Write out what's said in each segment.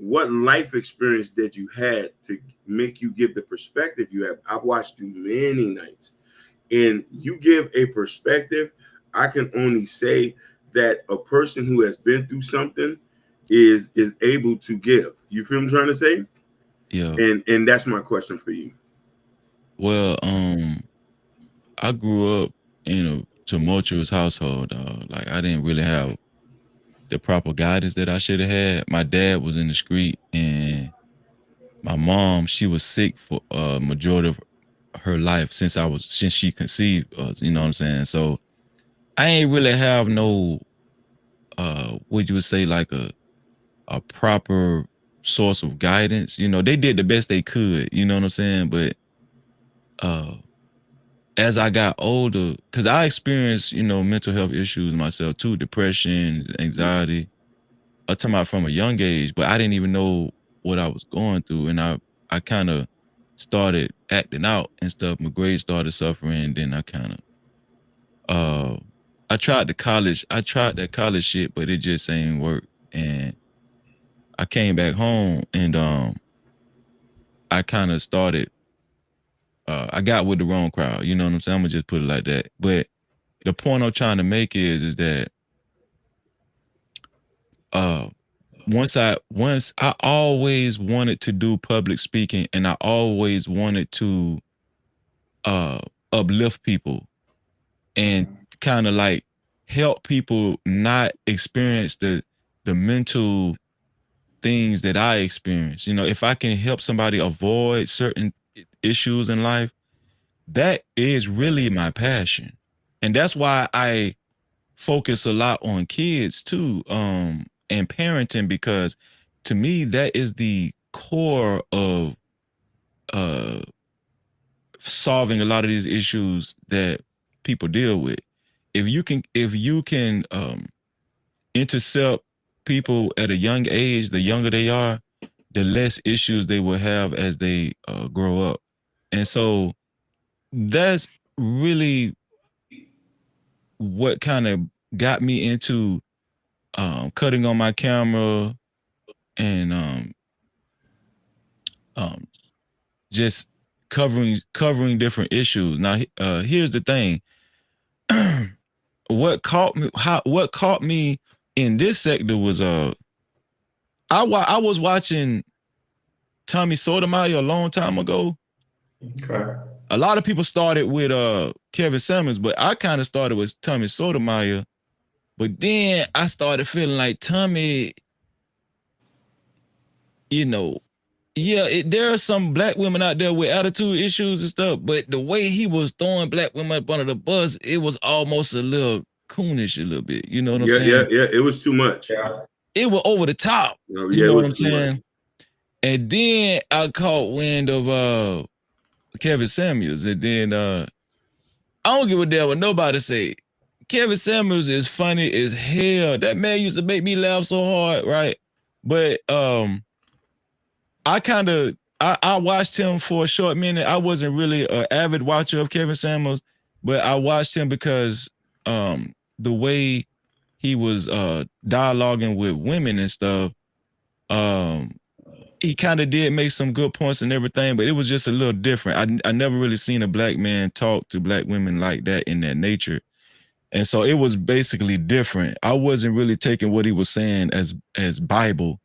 what life experience that you had to make you give the perspective you have. I've watched you many nights, and you give a perspective. I can only say that a person who has been through something is able to give. You feel what I'm trying to say? Yeah. And that's my question for you. Well, I grew up in a tumultuous household. Like I didn't really have the proper guidance that I should have had. My dad was in the street, and my mom, she was sick for a majority of her life since she conceived us. You know what I'm saying? So I ain't really have no what you would say like a proper source of guidance. You know, they did the best they could. You know what I'm saying? But uh as I got older, because I experienced, mental health issues myself too, depression, anxiety. I'm talking about from a young age, but I didn't even know what I was going through. And I kind of started acting out and stuff. My grades started suffering. And then I kind of, uh, I tried that college shit, but it just ain't work. And I came back home and, I kind of started, I got with the wrong crowd. You know what I'm saying? I'm gonna just put it like that. But the point I'm trying to make is that uh once I always wanted to do public speaking, and I always wanted to uh uplift people and kind of like help people not experience the mental things that I experience. If I can help somebody avoid certain issues in life, that is really my passion. And that's why I focus a lot on kids too, and parenting, because to me that is the core of uh solving a lot of these issues that people deal with. If you can intercept people at a young age, the younger they are, the less issues they will have as they grow up. And so that's really what kind of got me into cutting on my camera and um, just covering different issues. Now, here's the thing: what caught me in this sector was I was watching Tommy Sotomayor a long time ago. Okay. A lot of people started with Kevin Samuels, but I kind of started with Tommy Sotomayor. But then I started feeling like Tommy, you know, yeah, there are some black women out there with attitude issues and stuff, but the way he was throwing black women up under the bus, it was almost a little coonish a little bit. You know what I'm Yeah, yeah, saying? yeah. It was too much. Yeah. It was over the top. You Yeah, it know what was I'm too much. saying? And then I caught wind of Kevin Samuels, and then I don't give a damn what nobody say. Kevin Samuels is funny as hell. That man used to make me laugh so hard, right? But I watched him for a short minute. I wasn't really an avid watcher of Kevin Samuels, but I watched him because the way he was dialoguing with women and stuff, um he kind of did make some good points and everything, but it was just a little different. I never really seen a black man talk to black women like that in that nature. And so it was basically different. I wasn't really taking what he was saying as Bible,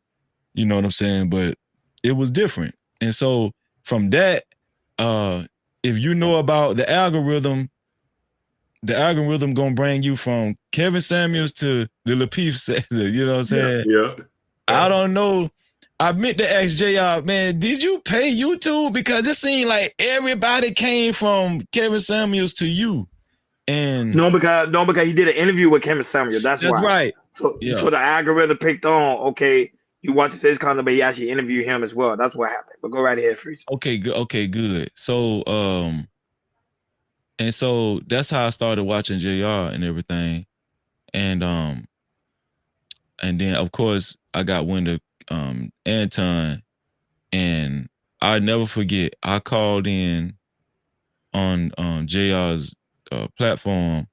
you know what I'm saying? But it was different. And so from that, uh, if you know about the algorithm gonna bring you from Kevin Samuels to the Lapeef sector, you know what I'm Yeah, saying? yeah. I don't know. I meant to ask JR, man, did you pay YouTube? Because it seemed like everybody came from Kevin Samuels to you. And No, because he did an interview with Kevin Samuel. That's that's why. right. So Yeah. the algorithm picked on. Okay, you watch this content, but he actually interviewed him as well. That's what happened. But go right ahead, Freezy. Okay, good. Okay, good. So and so that's how I started watching JR and everything. And then of course I got wind of Anton, and I never forget, I called in on JR's platform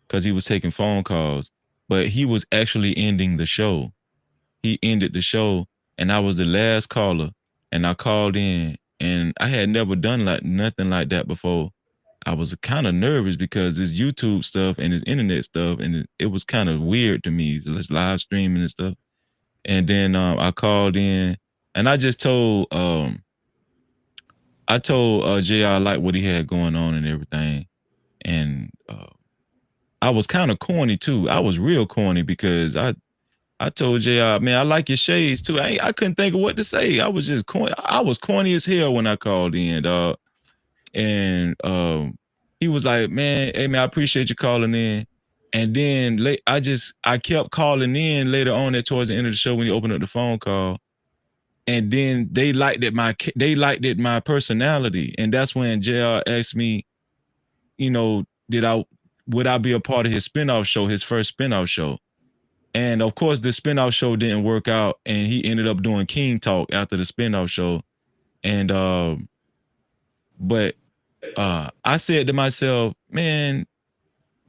because he was taking phone calls, but he was actually ending the show. He ended the show, and I was the last caller, and I called in, and I had never done like nothing like that before. I was kind of nervous because it's YouTube stuff and it's internet stuff, and it was kind of weird to me. It's live streaming and stuff. And then I called in, and I just told JR like what he had going on and everything, and I was kind of corny too. I was real corny because I told JR, man, I like your shades too. I couldn't think of what to say. I was just corny. I was corny as hell when I called in, dog. And he was like, man, hey man, I appreciate you calling in. And then I kept calling in later on there towards the end of the show when you opened up the phone call. And then they liked it my personality. And that's when JR asked me, you know, would I be a part of his spinoff show, his first spinoff show? And of course, the spinoff show didn't work out, and he ended up doing King Talk after the spinoff show. And but I said to myself, man,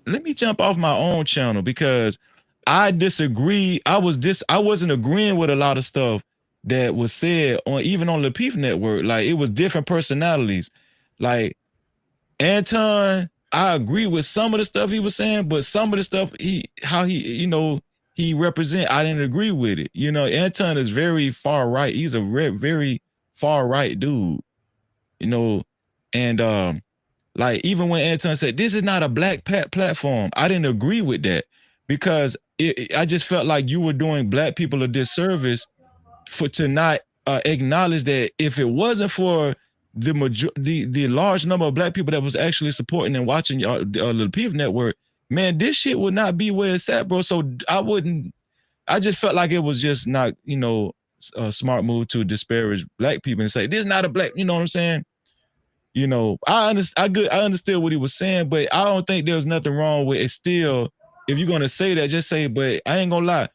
let me jump off my own channel because I disagree. I wasn't agreeing with a lot of stuff that was said on even on the Lapeef network. Like it was different personalities. Like Anton, I agree with some of the stuff he was saying, but some of the stuff he represent, I didn't agree with it. You know, Anton is very far right. He's a very far right dude. You know, and like even when Anton said this is not a black platform, I didn't agree with that because I just felt like you were doing black people a disservice to not acknowledge that if it wasn't for the large number of black people that was actually supporting and watching the Lapeef network, man, this shit would not be where it's at, bro. So I just felt like it was just not, you know, a smart move to disparage black people and say this is not a black, you know what I'm saying? You know, I understood what he was saying, but I don't think there's nothing wrong with it. Still, if you're gonna say that, just say, but I ain't gonna lie.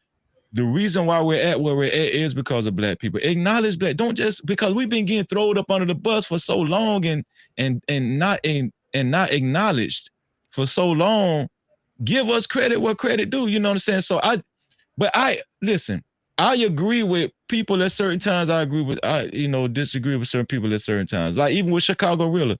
The reason why we're at where we're at is because of black people. Acknowledge black. Don't just because we've been getting thrown up under the bus for so long and not acknowledged for so long. Give us credit where credit due. You know what I'm saying? So listen. I agree with people at certain times. I disagree with certain people at certain times. Like even with Chicago Rilla,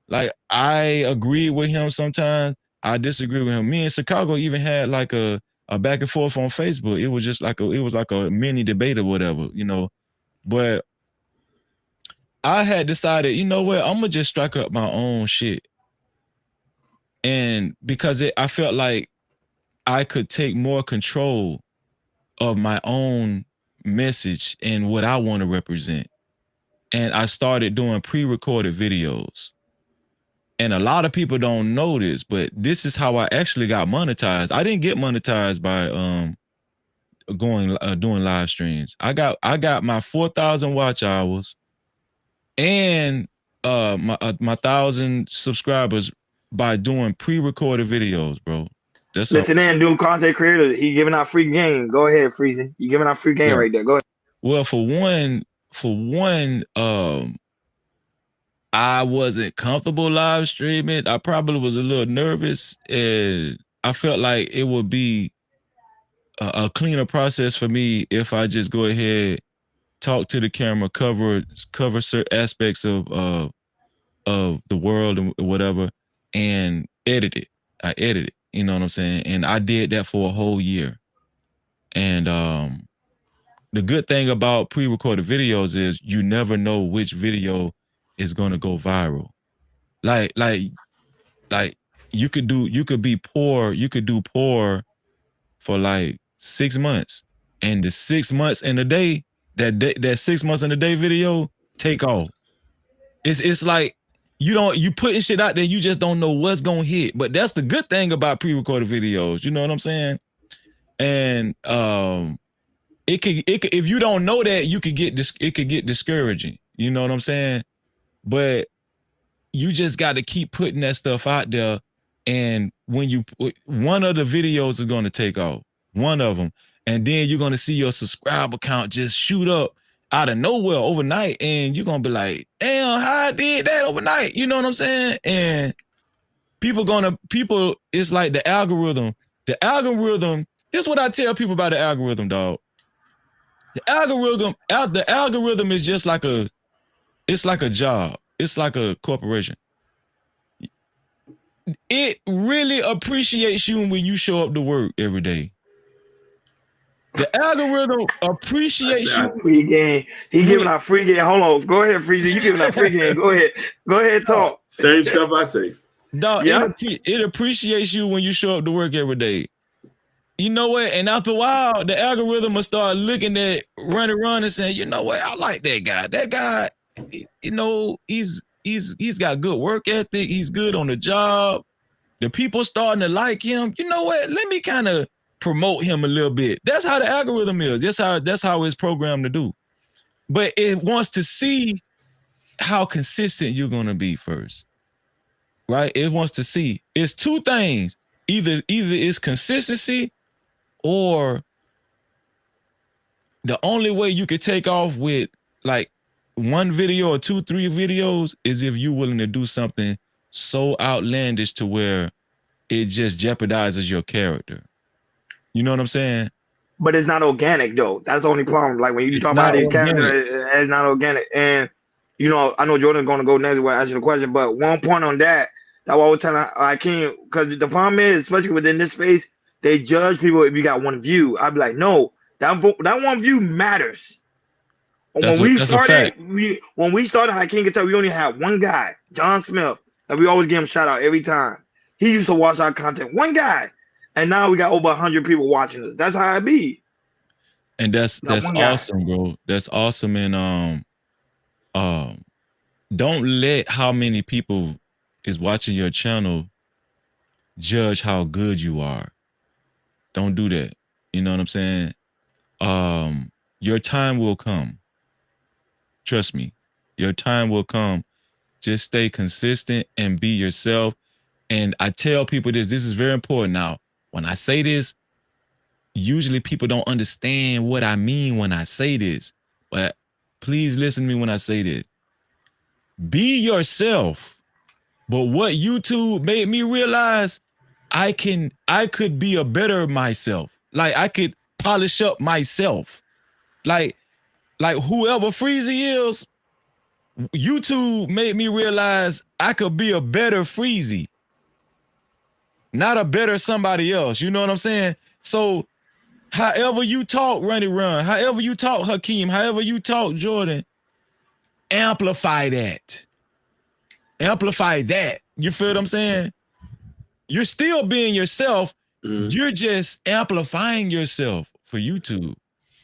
like I agree with him sometimes. I disagree with him. Me and Chicago even had like a back and forth on Facebook. It was just like a mini debate or whatever, you know. But I had decided, you know what, I'm gonna just strike up my own shit, and because I felt like I could take more control of my own message and what I want to represent. And I started doing pre-recorded videos. And a lot of people don't know this, but this is how I actually got monetized. I didn't get monetized by doing live streams. I got my 4,000 watch hours and my 1,000 subscribers by doing pre-recorded videos, bro. That's Listen in, doing content creator. He giving out free game. Go ahead, Freezy. You giving out free game right there. Go ahead. Well, for one, I wasn't comfortable live streaming. I probably was a little nervous, and I felt like it would be a cleaner process for me if I just go ahead, talk to the camera, cover certain aspects of the world and whatever, and edit it. I edit it. You know what I'm saying? And I did that for a whole year. And the good thing about pre-recorded videos is you never know which video is gonna go viral. Like you could be poor, you could do poor for like 6 months. And the 6 months in a day, that 6 months in a day video take off. It's like you putting shit out there, you just don't know what's gonna hit. But that's the good thing about pre-recorded videos. You know what I'm saying? And it could if you don't know that, it could get discouraging. You know what I'm saying? But you just got to keep putting that stuff out there. And when one of the videos is going to take off, one of them, and then you're going to see your subscriber count just shoot up out of nowhere overnight, and you're going to be like, damn, how I did that overnight? You know what I'm saying? And people, it's like the algorithm, this is what I tell people about the algorithm, dog. The algorithm is just like it's like a job. It's like a corporation. It really appreciates you when you show up to work every day. The algorithm appreciates you. Free game. He When, giving out free game. Hold on. Go ahead, Freezy. You giving out free game. Go ahead. Go ahead, talk. Same stuff I say. dog, Yeah. it appreciates you when you show up to work every day. You know what? And after a while, the algorithm will start looking at run and saying, you know what? I like that guy. That guy, you know, he's got good work ethic. He's good on the job. The people starting to like him. You know what? Let me kind of promote him a little bit. That's how the algorithm is. That's how it's programmed to do. But it wants to see how consistent you're gonna be first. Right? It wants to see. It's two things. Either it's consistency, or the only way you could take off with like one video or 2-3 videos is if you're willing to do something so outlandish to where it just jeopardizes your character. You know what I'm saying? But it's not organic though. That's the only problem. Like when you It's talk not about these organic. characters, it's not organic. And you know, I know Jordan's gonna go next when I ask you the question, but one point on that I was telling Akeem, because the problem is, especially within this space, they judge people if you got one view. I'd be like, no, that one view matters. That's a fact. When we started Hakeem Guitar, we only had one guy, John Smith, and we always give him a shout out every time. He used to watch our content, one guy, and now we got over 100 people watching us. That's how it be. And that's awesome, bro. That's awesome. And don't let how many people is watching your channel judge how good you are. Don't do that. You know what I'm saying? Your time will come. Trust me. Your time will come. Just stay consistent and be yourself. And I tell people this is very important. Now, when I say this, usually people don't understand what I mean when I say this. But please listen to me when I say this. Be yourself. But what YouTube made me realize, I could be a better myself. Like I could polish up myself. Like whoever Freezy is, YouTube made me realize I could be a better Freezy. Not a better somebody else. You know what I'm saying? So however you talk, Run, however you talk, Hakeem, however you talk, Jordan, amplify that. Amplify that. You feel what I'm saying? You're still being yourself. Mm-hmm. You're just amplifying yourself for YouTube.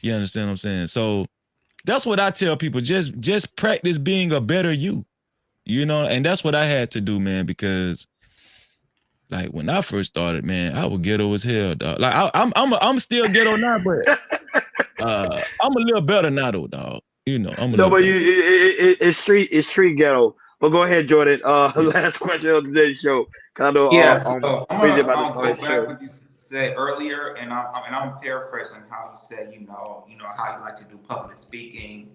You understand what I'm saying? So that's what I tell people. Just practice being a better you. You know, and that's what I had to do, man, because like when I first started, man, I was ghetto as hell, dog. Like I'm still ghetto now, but I'm a little better now, though, dog. You know, I'm a little. But it's street ghetto. But go ahead, Jordan. Last question of today's show. I know, so I'm gonna go back what you said earlier, and I'm paraphrasing how you said, you know how you like to do public speaking